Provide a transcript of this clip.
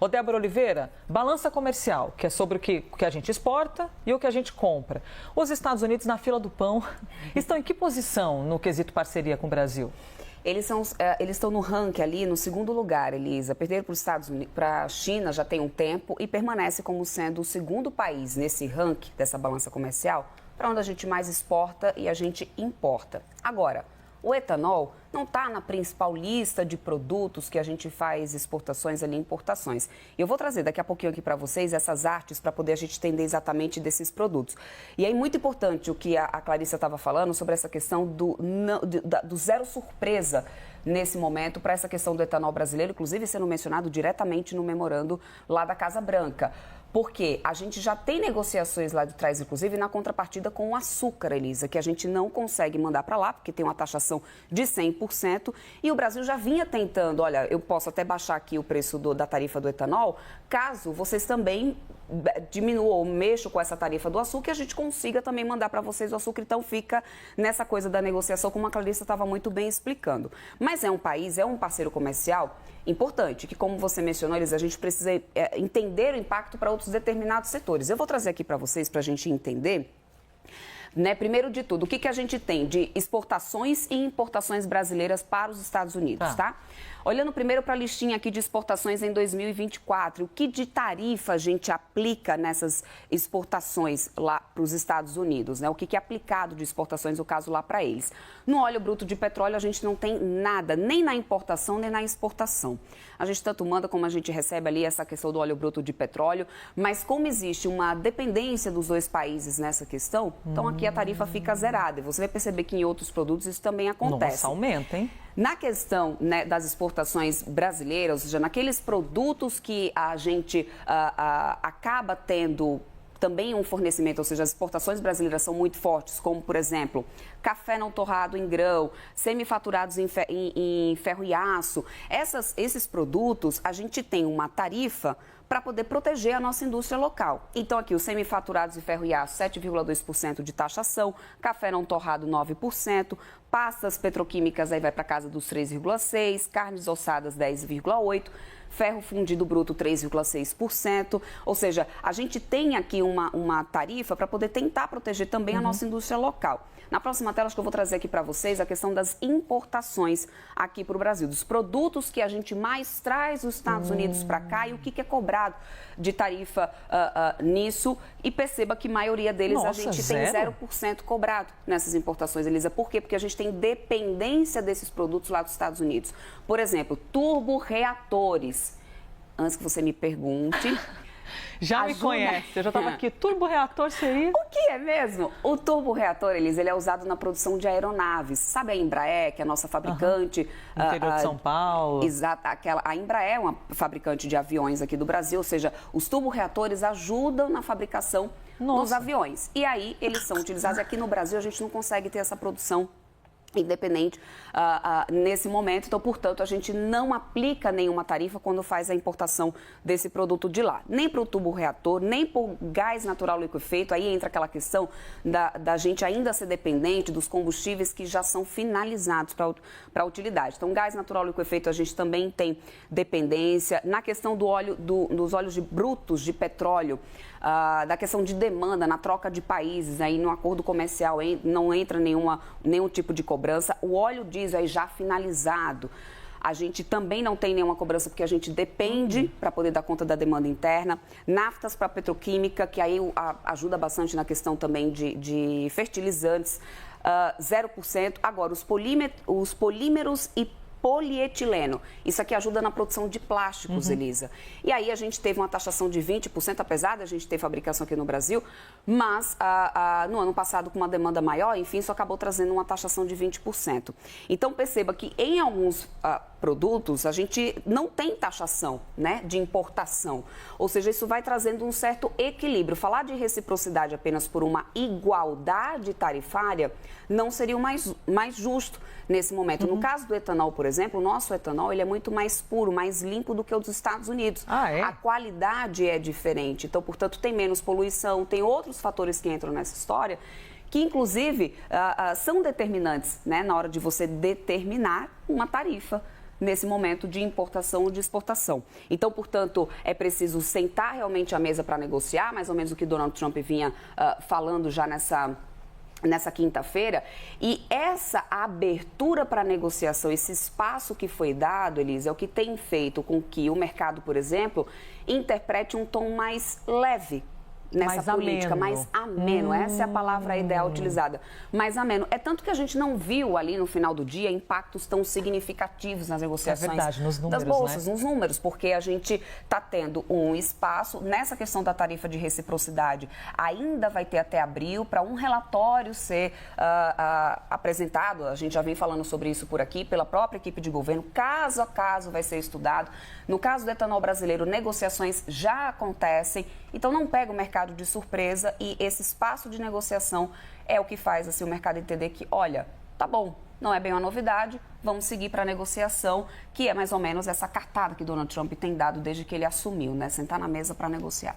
Ô, Débora Oliveira, balança comercial, que é sobre o que a gente exporta e o que a gente compra. Os Estados Unidos, na fila do pão, estão em que posição no quesito parceria com o Brasil? Eles estão no ranking ali, no segundo lugar, Elisa. Perderam para os Estados Unidos, para a China já tem um tempo e permanece como sendo o segundo país nesse ranking dessa balança comercial, para onde a gente mais exporta e a gente importa. Agora, o etanol não está na principal lista de produtos que a gente faz exportações ali, importações. E eu vou trazer daqui a pouquinho aqui para vocês essas artes para poder a gente entender exatamente desses produtos. E é muito importante o que a Clarissa estava falando sobre essa questão do zero surpresa nesse momento para essa questão do etanol brasileiro, inclusive sendo mencionado diretamente no memorando lá da Casa Branca. Porque a gente já tem negociações lá de trás, inclusive, na contrapartida com o açúcar, Elisa, que a gente não consegue mandar para lá, porque tem uma taxação de 100%. E o Brasil já vinha tentando, olha, eu posso até baixar aqui o preço da tarifa do etanol, caso vocês também diminuam ou mexam com essa tarifa do açúcar, e a gente consiga também mandar para vocês o açúcar. Então, fica nessa coisa da negociação, como a Clarissa estava muito bem explicando. Mas é um país, é um parceiro comercial importante, que, como você mencionou, Elisa, a gente precisa entender o impacto para outros determinados setores. Eu vou trazer aqui para vocês, para a gente entender, né, primeiro de tudo, o que a gente tem de exportações e importações brasileiras para os Estados Unidos, tá? Olhando primeiro para a listinha aqui de exportações em 2024, o que de tarifa a gente aplica nessas exportações lá para os Estados Unidos, né? O que é aplicado de exportações, no caso lá para eles. No óleo bruto de petróleo, a gente não tem nada, nem na importação, nem na exportação. A gente tanto manda como a gente recebe ali essa questão do óleo bruto de petróleo, mas como existe uma dependência dos dois países nessa questão, então aqui a tarifa fica zerada. E você vai perceber que em outros produtos isso também acontece. Nossa, aumenta, hein? Na questão, né, das exportações brasileiras, ou seja, naqueles produtos que a gente acaba tendo também um fornecimento, ou seja, as exportações brasileiras são muito fortes, como, por exemplo, café não torrado em grão, semifaturados em ferro e aço. Esses produtos, a gente tem uma tarifa para poder proteger a nossa indústria local. Então, aqui, os semifaturados em ferro e aço, 7,2% de taxação, café não torrado, 9%, pastas petroquímicas, aí vai para casa dos 3,6%, carnes ossadas, 10,8%, ferro fundido bruto 3,6%, ou seja, a gente tem aqui uma tarifa para poder tentar proteger também a nossa indústria local. Na próxima tela, acho que eu vou trazer aqui para vocês a questão das importações aqui para o Brasil, dos produtos que a gente mais traz dos Estados Unidos para cá e o que é cobrado de tarifa nisso. E perceba que a maioria deles a gente tem 0% cobrado nessas importações, Elisa. Por quê? Porque a gente tem dependência desses produtos lá dos Estados Unidos. Por exemplo, turborreatores. Antes que você me pergunte... Já me conhece, eu já estava aqui. Turborreator seria? O que é mesmo? O turborreator, Elisa, ele é usado na produção de aeronaves. Sabe a Embraer, que é a nossa fabricante? Interior de São Paulo. Exato. A Embraer é uma fabricante de aviões aqui do Brasil, ou seja, os turborreatores ajudam na fabricação dos aviões. E aí, eles são utilizados aqui no Brasil, a gente não consegue ter essa produção independente nesse momento, então, portanto, a gente não aplica nenhuma tarifa quando faz a importação desse produto de lá, nem para o turborreator, nem para o gás natural liquefeito. Aí entra aquela questão da gente ainda ser dependente dos combustíveis que já são finalizados para a utilidade. Então, gás natural liquefeito a gente também tem dependência. Na questão do óleo, dos óleos brutos de petróleo, da questão de demanda na troca de países, aí no acordo comercial não entra nenhum tipo de cobrança. O óleo diesel aí já finalizado, a gente também não tem nenhuma cobrança porque a gente depende para poder dar conta da demanda interna. Naftas para petroquímica, que aí ajuda bastante na questão também de fertilizantes, 0%. Agora, os polímeros e polietileno. Isso aqui ajuda na produção de plásticos, Elisa. E aí a gente teve uma taxação de 20%, apesar de a gente ter fabricação aqui no Brasil, mas no ano passado, com uma demanda maior, enfim, isso acabou trazendo uma taxação de 20%. Então, perceba que em alguns produtos, a gente não tem taxação, né, de importação. Ou seja, isso vai trazendo um certo equilíbrio. Falar de reciprocidade apenas por uma igualdade tarifária não seria o mais justo nesse momento. No caso do etanol, por exemplo, o nosso etanol ele é muito mais puro, mais limpo do que o dos Estados Unidos. A qualidade é diferente. Então, portanto, tem menos poluição, tem outros fatores que entram nessa história que, inclusive, são determinantes, né, na hora de você determinar uma tarifa nesse momento de importação ou de exportação. Então, portanto, é preciso sentar realmente à mesa para negociar, mais ou menos o que Donald Trump vinha falando já nessa quinta-feira, e essa abertura para negociação, esse espaço que foi dado, Elisa, é o que tem feito com que o mercado, por exemplo, interprete um tom mais leve nessa mais política, ameno. Mais ameno. Essa é a palavra ideal utilizada. Mais ameno. É tanto que a gente não viu ali no final do dia impactos tão significativos nas negociações nos números, das bolsas, né? nos números, porque a gente está tendo um espaço nessa questão da tarifa de reciprocidade. Ainda vai ter até abril para um relatório ser apresentado. A gente já vem falando sobre isso por aqui, pela própria equipe de governo. Caso a caso vai ser estudado. No caso do etanol brasileiro, negociações já acontecem. Então não pega o mercado de surpresa, e esse espaço de negociação é o que faz assim, o mercado entender que, olha, tá bom, não é bem uma novidade, vamos seguir para a negociação, que é mais ou menos essa cartada que Donald Trump tem dado desde que ele assumiu, né? Sentar na mesa para negociar.